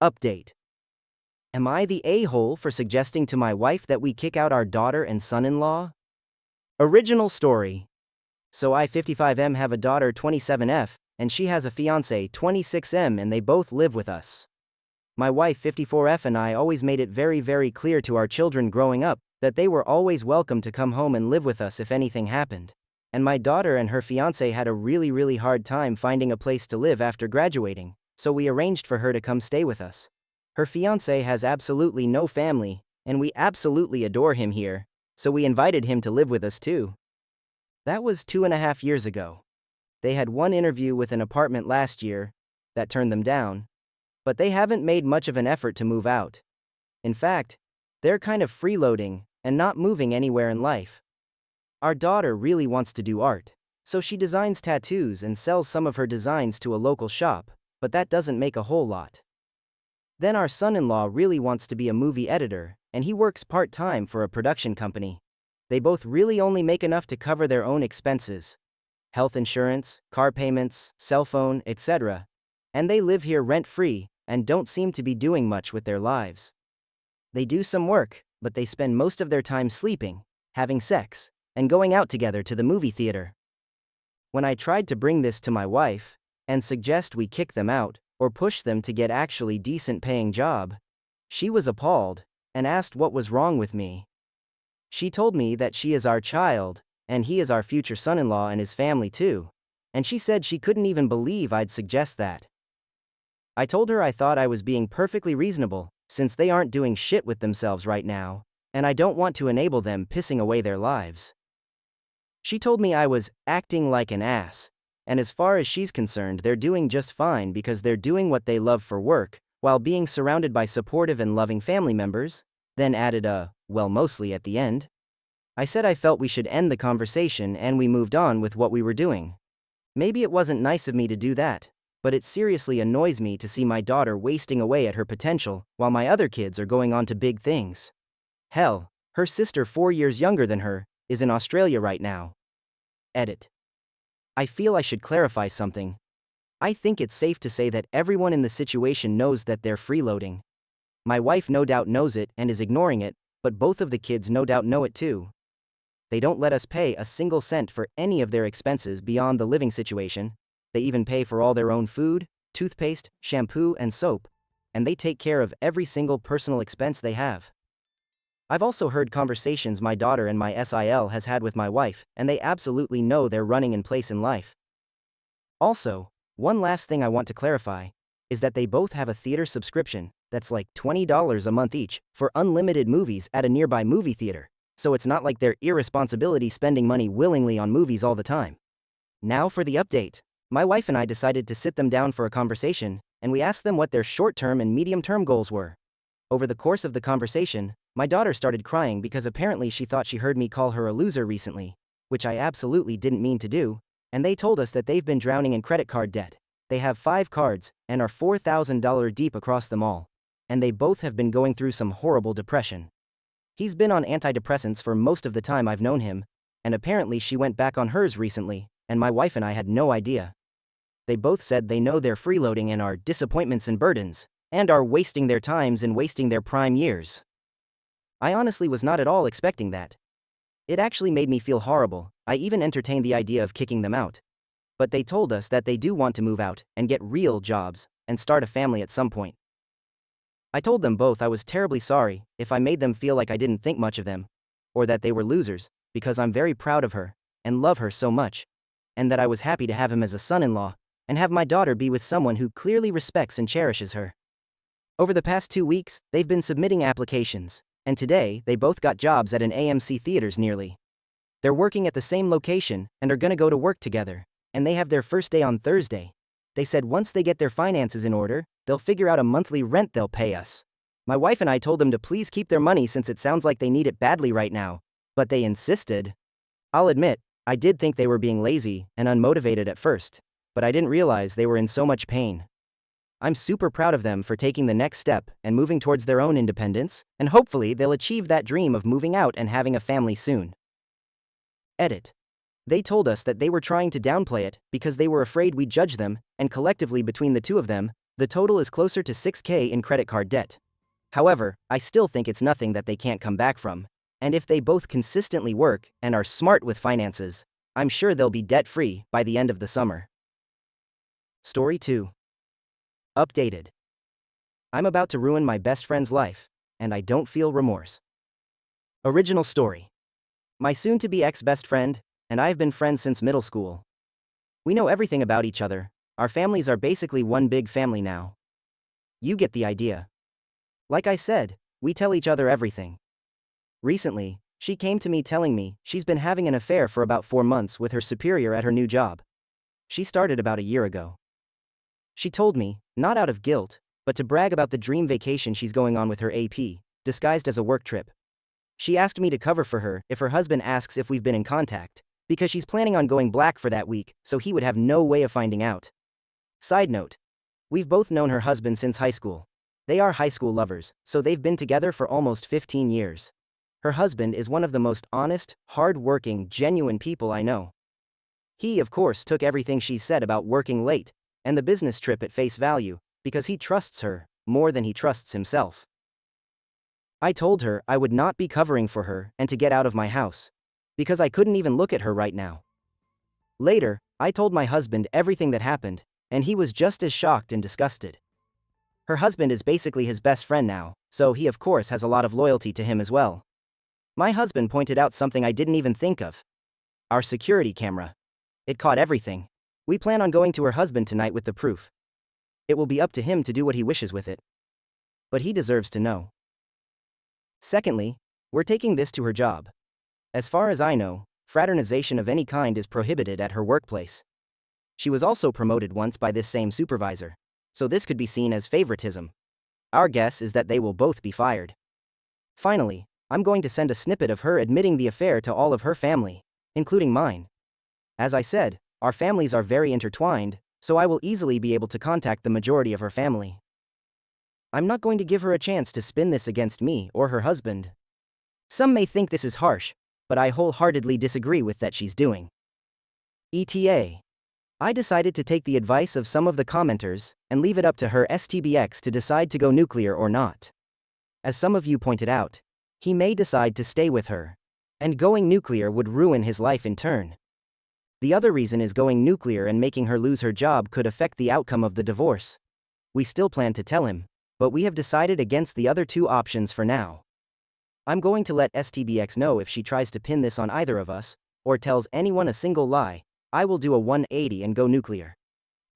Update. Am I the a-hole for suggesting to my wife that we kick out our daughter and son-in-law? Original story. So I 55M have a daughter 27F, and she has a fiancé 26M and they both live with us. My wife 54F and I always made it very very clear to our children growing up that they were always welcome to come home and live with us if anything happened. And my daughter and her fiancé had a really hard time finding a place to live after graduating, so we arranged for her to come stay with us. Her fiancé has absolutely no family, and we absolutely adore him here, so we invited him to live with us too. That was 2.5 years ago. They had one interview with an apartment last year that turned them down, but they haven't made much of an effort to move out. In fact, they're kind of freeloading and not moving anywhere in life. Our daughter really wants to do art, so she designs tattoos and sells some of her designs to a local shop, but that doesn't make a whole lot. Then our son-in-law really wants to be a movie editor, and he works part-time for a production company. They both really only make enough to cover their own expenses, health insurance, car payments, cell phone, etc. And they live here rent-free and don't seem to be doing much with their lives. They do some work, but they spend most of their time sleeping, having sex, and going out together to the movie theater. When I tried to bring this to my wife and suggest we kick them out or push them to get actually decent paying job, she was appalled and asked what was wrong with me. She told me that she is our child and he is our future son-in-law and his family too, and she said she couldn't even believe I'd suggest that. I told her I thought I was being perfectly reasonable since they aren't doing shit with themselves right now, and I don't want to enable them pissing away their lives. She told me I was acting like an ass, and as far as she's concerned they're doing just fine because they're doing what they love for work, while being surrounded by supportive and loving family members, then added well mostly at the end. I said I felt we should end the conversation and we moved on with what we were doing. Maybe it wasn't nice of me to do that, but it seriously annoys me to see my daughter wasting away at her potential while my other kids are going on to big things. Hell, her sister 4 years younger than her is in Australia right now. Edit. I feel I should clarify something. I think it's safe to say that everyone in the situation knows that they're freeloading. My wife no doubt knows it and is ignoring it, but both of the kids no doubt know it too. They don't let us pay a single cent for any of their expenses beyond the living situation. They even pay for all their own food, toothpaste, shampoo, and soap, and they take care of every single personal expense they have. I've also heard conversations my daughter and my SIL has had with my wife, and they absolutely know they're running in place in life. Also, one last thing I want to clarify is that they both have a theater subscription that's like $20 a month each for unlimited movies at a nearby movie theater, so it's not like they're irresponsibility spending money willingly on movies all the time. Now for the update. My wife and I decided to sit them down for a conversation, and we asked them what their short-term and medium-term goals were. Over the course of the conversation, my daughter started crying because apparently she thought she heard me call her a loser recently, which I absolutely didn't mean to do, and they told us that they've been drowning in credit card debt. They have 5 cards and are $4,000 deep across them all, and they both have been going through some horrible depression. He's been on antidepressants for most of the time I've known him, and apparently she went back on hers recently, and my wife and I had no idea. They both said they know they're freeloading and are disappointments and burdens, and are wasting their times and wasting their prime years. I honestly was not at all expecting that. It actually made me feel horrible. I even entertained the idea of kicking them out. But they told us that they do want to move out and get real jobs and start a family at some point. I told them both I was terribly sorry if I made them feel like I didn't think much of them, or that they were losers, because I'm very proud of her and love her so much, and that I was happy to have him as a son-in-law and have my daughter be with someone who clearly respects and cherishes her. Over the past 2 weeks, they've been submitting applications, and today they both got jobs at an AMC theaters nearly. They're working at the same location and are gonna go to work together, and they have their first day on Thursday. They said once they get their finances in order, they'll figure out a monthly rent they'll pay us. My wife and I told them to please keep their money since it sounds like they need it badly right now, but they insisted. I'll admit, I did think they were being lazy and unmotivated at first, but I didn't realize they were in so much pain. I'm super proud of them for taking the next step and moving towards their own independence, and hopefully they'll achieve that dream of moving out and having a family soon. Edit. They told us that they were trying to downplay it because they were afraid we'd judge them, and collectively between the two of them, The total is closer to 6K in credit card debt. However, I still think it's nothing that they can't come back from. And if they both consistently work and are smart with finances, I'm sure they'll be debt-free by the end of the summer. Story 2. Updated. I'm about to ruin my best friend's life, and I don't feel remorse. Original story. My soon-to-be ex-best friend and I have been friends since middle school. We know everything about each other. Our families are basically one big family now. You get the idea. Like I said, we tell each other everything. Recently, she came to me telling me she's been having an affair for about 4 months with her superior at her new job. She started about a year ago. She told me, not out of guilt, but to brag about the dream vacation she's going on with her AP, disguised as a work trip. She asked me to cover for her if her husband asks if we've been in contact, because she's planning on going black for that week, so he would have no way of finding out. Side note. We've both known her husband since high school. They are high school lovers, so they've been together for almost 15 years. Her husband is one of the most honest, hard-working, genuine people I know. He, of course, took everything she said about working late and the business trip at face value, because he trusts her more than he trusts himself. I told her I would not be covering for her and to get out of my house, because I couldn't even look at her right now. Later, I told my husband everything that happened, and he was just as shocked and disgusted. Her husband is basically his best friend now, so he of course has a lot of loyalty to him as well. My husband pointed out something I didn't even think of. Our security camera. It caught everything. We plan on going to her husband tonight with the proof. It will be up to him to do what he wishes with it. But he deserves to know. Secondly, we're taking this to her job. As far as I know, fraternization of any kind is prohibited at her workplace. She was also promoted once by this same supervisor, so this could be seen as favoritism. Our guess is that they will both be fired. Finally, I'm going to send a snippet of her admitting the affair to all of her family, including mine. As I said, our families are very intertwined, so I will easily be able to contact the majority of her family. I'm not going to give her a chance to spin this against me or her husband. Some may think this is harsh, but I wholeheartedly disagree with that she's doing. ETA. I decided to take the advice of some of the commenters and leave it up to her STBX to decide to go nuclear or not. As some of you pointed out, he may decide to stay with her, and going nuclear would ruin his life in turn. The other reason is going nuclear and making her lose her job could affect the outcome of the divorce. We still plan to tell him, but we have decided against the other two options for now. I'm going to let STBX know if she tries to pin this on either of us, or tells anyone a single lie. I will do a 180 and go nuclear.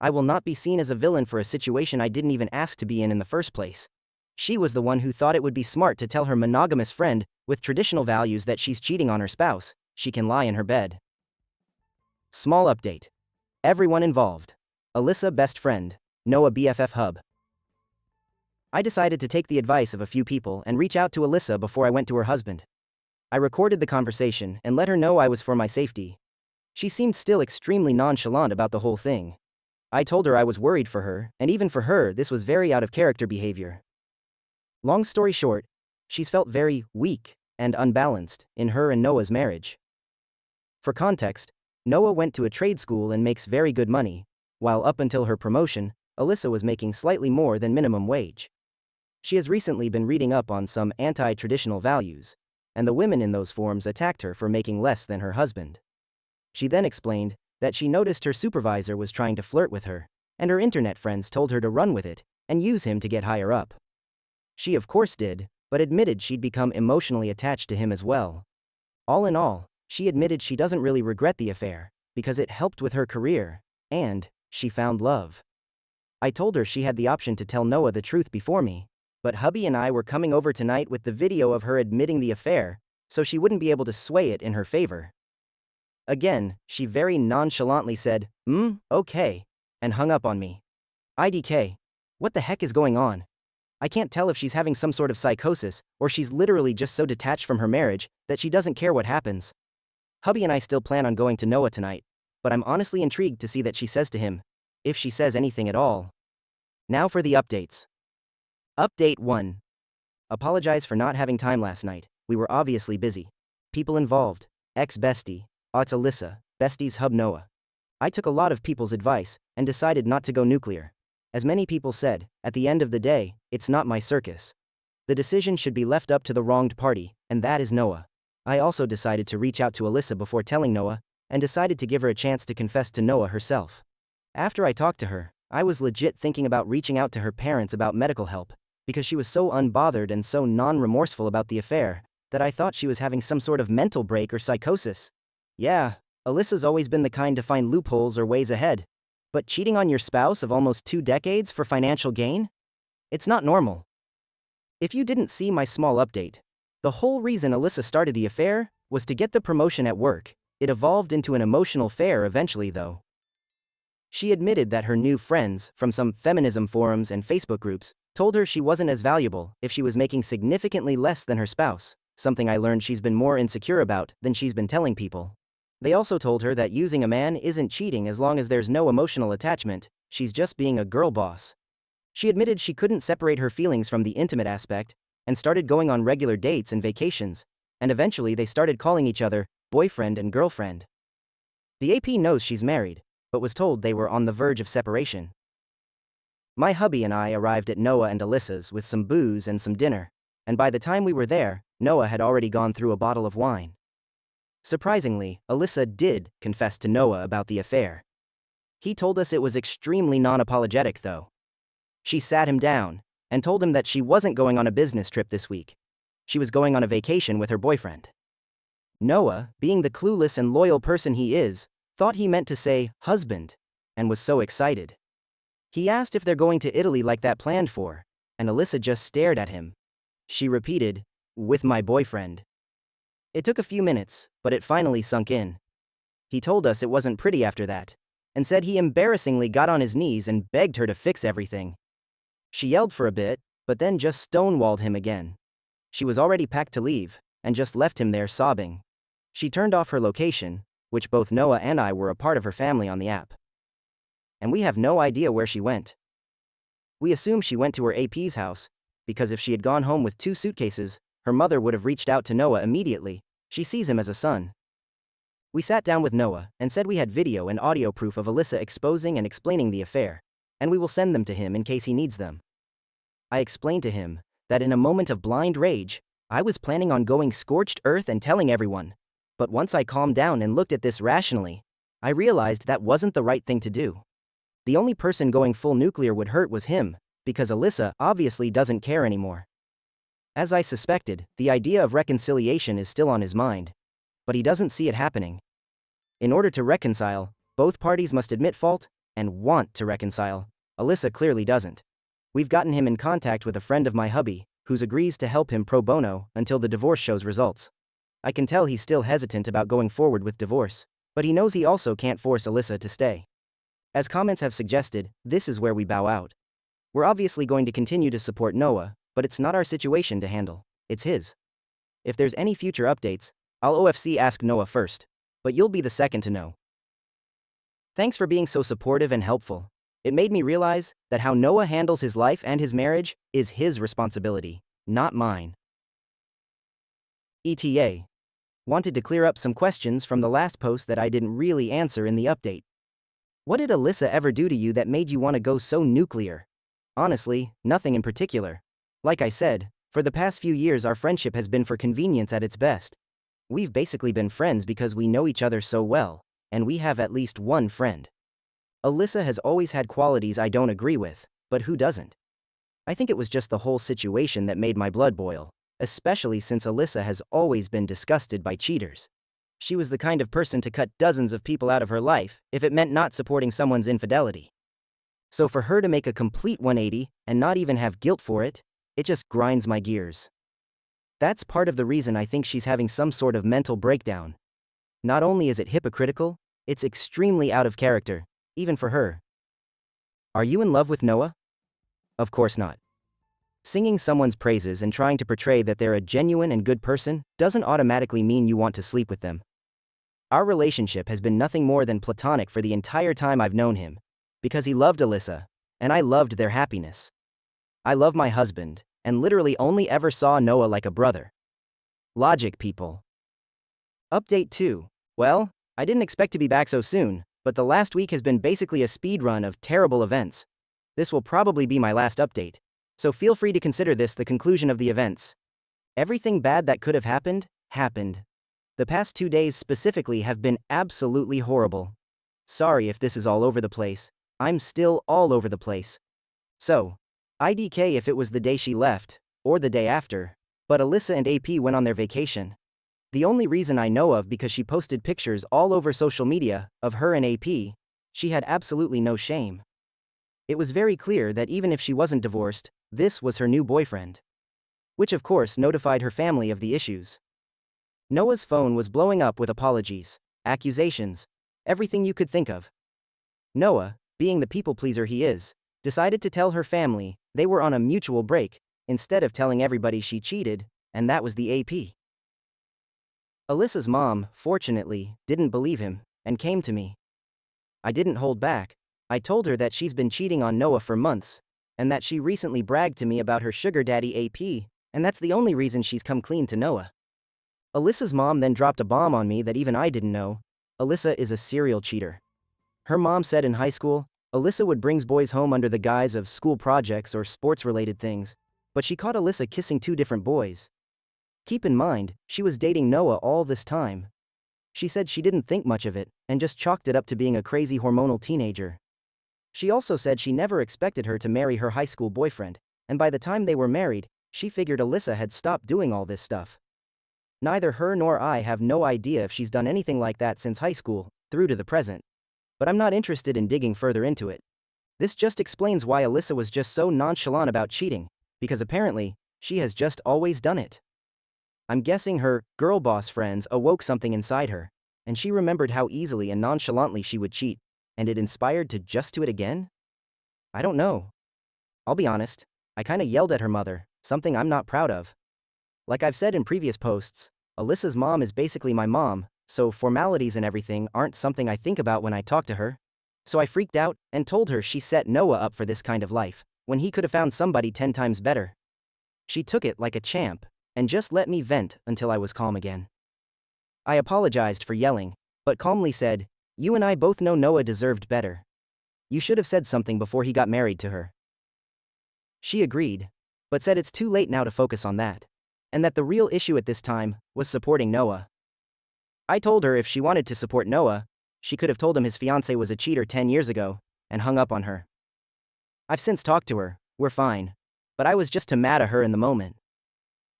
I will not be seen as a villain for a situation I didn't even ask to be in the first place. She was the one who thought it would be smart to tell her monogamous friend, with traditional values, that she's cheating on her spouse. She can lie in her bed. Small update. Everyone involved. Alyssa best friend, Noah BFF hub. I decided to take the advice of a few people and reach out to Alyssa before I went to her husband. I recorded the conversation and let her know I was for my safety. She seemed still extremely nonchalant about the whole thing. I told her I was worried for her, and even for her this was very out of character behavior. Long story short, she's felt very weak and unbalanced in her and Noah's marriage. For context, Noah went to a trade school and makes very good money, while up until her promotion, Alyssa was making slightly more than minimum wage. She has recently been reading up on some anti-traditional values, and the women in those forums attacked her for making less than her husband. She then explained that she noticed her supervisor was trying to flirt with her, and her internet friends told her to run with it and use him to get higher up. She of course did, but admitted she'd become emotionally attached to him as well. All in all, she admitted she doesn't really regret the affair, because it helped with her career, and she found love. I told her she had the option to tell Noah the truth before me, but hubby and I were coming over tonight with the video of her admitting the affair, so she wouldn't be able to sway it in her favor. Again, she very nonchalantly said, okay, and hung up on me. IDK. What the heck is going on? I can't tell if she's having some sort of psychosis, or she's literally just so detached from her marriage that she doesn't care what happens. Hubby and I still plan on going to Noah tonight, but I'm honestly intrigued to see that she says to him, if she says anything at all. Now for the updates. Update 1. Apologize for not having time last night. We were obviously busy. People involved. Ex-bestie. It's Alyssa. Bestie's hub Noah. I took a lot of people's advice and decided not to go nuclear. As many people said, at the end of the day, it's not my circus. The decision should be left up to the wronged party, and that is Noah. I also decided to reach out to Alyssa before telling Noah, and decided to give her a chance to confess to Noah herself. After I talked to her, I was legit thinking about reaching out to her parents about medical help, because she was so unbothered and so non-remorseful about the affair, that I thought she was having some sort of mental break or psychosis. Yeah, Alyssa's always been the kind to find loopholes or ways ahead. But cheating on your spouse of almost 2 decades for financial gain? It's not normal. If you didn't see my small update, the whole reason Alyssa started the affair was to get the promotion at work. It evolved into an emotional affair eventually though. She admitted that her new friends, from some feminism forums and Facebook groups, told her she wasn't as valuable if she was making significantly less than her spouse, something I learned she's been more insecure about than she's been telling people. They also told her that using a man isn't cheating as long as there's no emotional attachment, she's just being a girl boss. She admitted she couldn't separate her feelings from the intimate aspect, and started going on regular dates and vacations, and eventually they started calling each other boyfriend and girlfriend. The AP knows she's married, but was told they were on the verge of separation. My hubby and I arrived at Noah and Alyssa's with some booze and some dinner, and by the time we were there, Noah had already gone through a bottle of wine. Surprisingly, Alyssa did confess to Noah about the affair. He told us it was extremely non-apologetic though. She sat him down and told him that she wasn't going on a business trip this week. She was going on a vacation with her boyfriend. Noah, being the clueless and loyal person he is, thought he meant to say husband, and was so excited. He asked if they're going to Italy like that planned for, and Alyssa just stared at him. She repeated, with my boyfriend. It took a few minutes, but it finally sunk in. He told us it wasn't pretty after that, and said he embarrassingly got on his knees and begged her to fix everything. She yelled for a bit, but then just stonewalled him again. She was already packed to leave, and just left him there sobbing. She turned off her location, which both Noah and I were a part of her family on the app. And we have no idea where she went. We assume she went to her AP's house, because if she had gone home with 2 suitcases, her mother would have reached out to Noah immediately. She sees him as a son. We sat down with Noah and said we had video and audio proof of Alyssa exposing and explaining the affair, and we will send them to him in case he needs them. I explained to him that in a moment of blind rage, I was planning on going scorched earth and telling everyone. But once I calmed down and looked at this rationally, I realized that wasn't the right thing to do. The only person going full nuclear would hurt was him, because Alyssa obviously doesn't care anymore. As I suspected, the idea of reconciliation is still on his mind. But he doesn't see it happening. In order to reconcile, both parties must admit fault and want to reconcile. Alyssa clearly doesn't. We've gotten him in contact with a friend of my hubby, who agrees to help him pro bono until the divorce shows results. I can tell he's still hesitant about going forward with divorce, but he knows he also can't force Alyssa to stay. As comments have suggested, this is where we bow out. We're obviously going to continue to support Noah, but it's not our situation to handle, it's his. If there's any future updates, I'll OFC ask Noah first, but you'll be the second to know. Thanks for being so supportive and helpful. It made me realize that how Noah handles his life and his marriage is his responsibility, not mine. ETA. Wanted to clear up some questions from the last post that I didn't really answer in the update. What did Alyssa ever do to you that made you want to go so nuclear? Honestly, nothing in particular. Like I said, for the past few years our friendship has been for convenience at its best. We've basically been friends because we know each other so well, and we have at least one friend. Alyssa has always had qualities I don't agree with, but who doesn't? I think it was just the whole situation that made my blood boil, especially since Alyssa has always been disgusted by cheaters. She was the kind of person to cut dozens of people out of her life if it meant not supporting someone's infidelity. So for her to make a complete 180 and not even have guilt for it, it just grinds my gears. That's part of the reason I think she's having some sort of mental breakdown. Not only is it hypocritical, it's extremely out of character, even for her. Are you in love with Noah? Of course not. Singing someone's praises and trying to portray that they're a genuine and good person doesn't automatically mean you want to sleep with them. Our relationship has been nothing more than platonic for the entire time I've known him, because he loved Alyssa, and I loved their happiness. I love my husband, and literally only ever saw Noah like a brother. Logic, people. Update 2. Well, I didn't expect to be back so soon, but the last week has been basically a speed run of terrible events. This will probably be my last update, so feel free to consider this the conclusion of the events. Everything bad that could have happened, happened. The past 2 days specifically have been absolutely horrible. Sorry if this is all over the place, I'm still all over the place. So, IDK if it was the day she left, or the day after, but Alyssa and AP went on their vacation. The only reason I know of because she posted pictures all over social media of her and AP, she had absolutely no shame. It was very clear that even if she wasn't divorced, this was her new boyfriend. Which of course notified her family of the issues. Noah's phone was blowing up with apologies, accusations, everything you could think of. Noah, being the people pleaser he is, decided to tell her family they were on a mutual break, instead of telling everybody she cheated, and that was the AP. Alyssa's mom, fortunately, didn't believe him, and came to me. I didn't hold back. I told her that she's been cheating on Noah for months, and that she recently bragged to me about her sugar daddy AP, and that's the only reason she's come clean to Noah. Alyssa's mom then dropped a bomb on me that even I didn't know. Alyssa is a serial cheater. Her mom said in high school, Alyssa would bring boys home under the guise of school projects or sports-related things, but she caught Alyssa kissing 2 different boys. Keep in mind, she was dating Noah all this time. She said she didn't think much of it, and just chalked it up to being a crazy hormonal teenager. She also said she never expected her to marry her high school boyfriend, and by the time they were married, she figured Alyssa had stopped doing all this stuff. Neither her nor I have no idea if she's done anything like that since high school, through to the present. But I'm not interested in digging further into it. This just explains why Alyssa was just so nonchalant about cheating, because apparently, she has just always done it. I'm guessing her girl boss friends awoke something inside her, and she remembered how easily and nonchalantly she would cheat, and it inspired to just do it again? I don't know. I'll be honest, I kinda yelled at her mother, something I'm not proud of. Like I've said in previous posts, Alyssa's mom is basically my mom, so formalities and everything aren't something I think about when I talk to her. So I freaked out and told her she set Noah up for this kind of life, when he could have found somebody 10 times better. She took it like a champ, and just let me vent until I was calm again. I apologized for yelling, but calmly said, "You and I both know Noah deserved better. You should have said something before he got married to her." She agreed, but said it's too late now to focus on that, and that the real issue at this time was supporting Noah. I told her if she wanted to support Noah, she could have told him his fiancée was a cheater 10 years ago, and hung up on her. I've since talked to her, we're fine, but I was just too mad at her in the moment.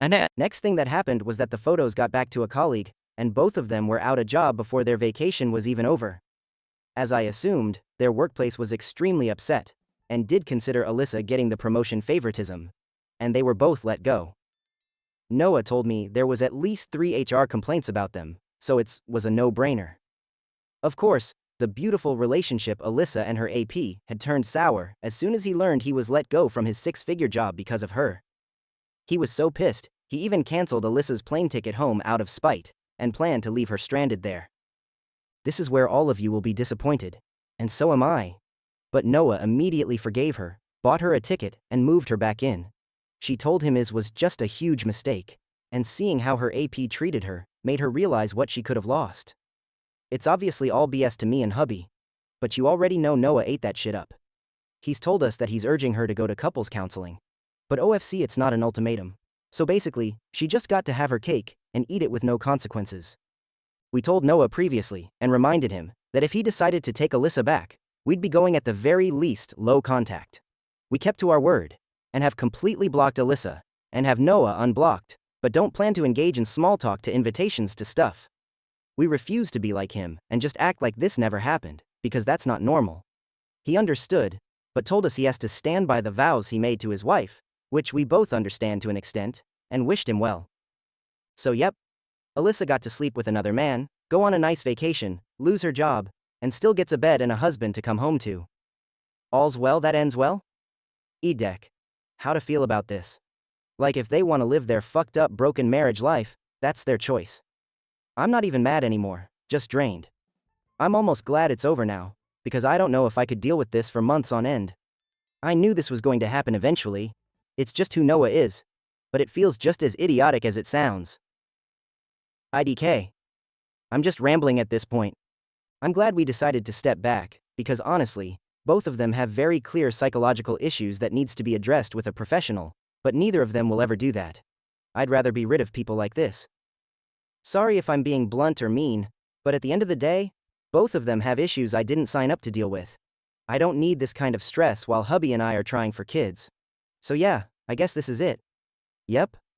And next thing that happened was that the photos got back to a colleague, and both of them were out a job before their vacation was even over. As I assumed, their workplace was extremely upset, and did consider Alyssa getting the promotion favoritism, and they were both let go. Noah told me there was at least 3 HR complaints about them, so it was a no-brainer. Of course, the beautiful relationship Alyssa and her AP had turned sour as soon as he learned he was let go from his 6-figure job because of her. He was so pissed, he even canceled Alyssa's plane ticket home out of spite, and planned to leave her stranded there. This is where all of you will be disappointed, and so am I. But Noah immediately forgave her, bought her a ticket, and moved her back in. She told him it was just a huge mistake, and seeing how her AP treated her, made her realize what she could have lost. It's obviously all BS to me and hubby, but you already know Noah ate that shit up. He's told us that he's urging her to go to couples counseling. But OFC it's not an ultimatum. So basically, she just got to have her cake, and eat it with no consequences. We told Noah previously, and reminded him, that if he decided to take Alyssa back, we'd be going at the very least low contact. We kept to our word, and have completely blocked Alyssa, and have Noah unblocked, but don't plan to engage in small talk to invitations to stuff. We refuse to be like him, and just act like this never happened, because that's not normal. He understood, but told us he has to stand by the vows he made to his wife, which we both understand to an extent, and wished him well. So yep, Alyssa got to sleep with another man, go on a nice vacation, lose her job, and still gets a bed and a husband to come home to. All's well that ends well? Edek. How to feel about this? Like if they want to live their fucked up broken marriage life, that's their choice. I'm not even mad anymore, just drained. I'm almost glad it's over now, because I don't know if I could deal with this for months on end. I knew this was going to happen eventually. It's just who Noah is. But it feels just as idiotic as it sounds. IDK. I'm just rambling at this point. I'm glad we decided to step back, because honestly, Both of them have very clear psychological issues that needs to be addressed with a professional, but neither of them will ever do that. I'd rather be rid of people like this. Sorry if I'm being blunt or mean, but at the end of the day, both of them have issues I didn't sign up to deal with. I don't need this kind of stress while hubby and I are trying for kids. So yeah, I guess this is it. Yep,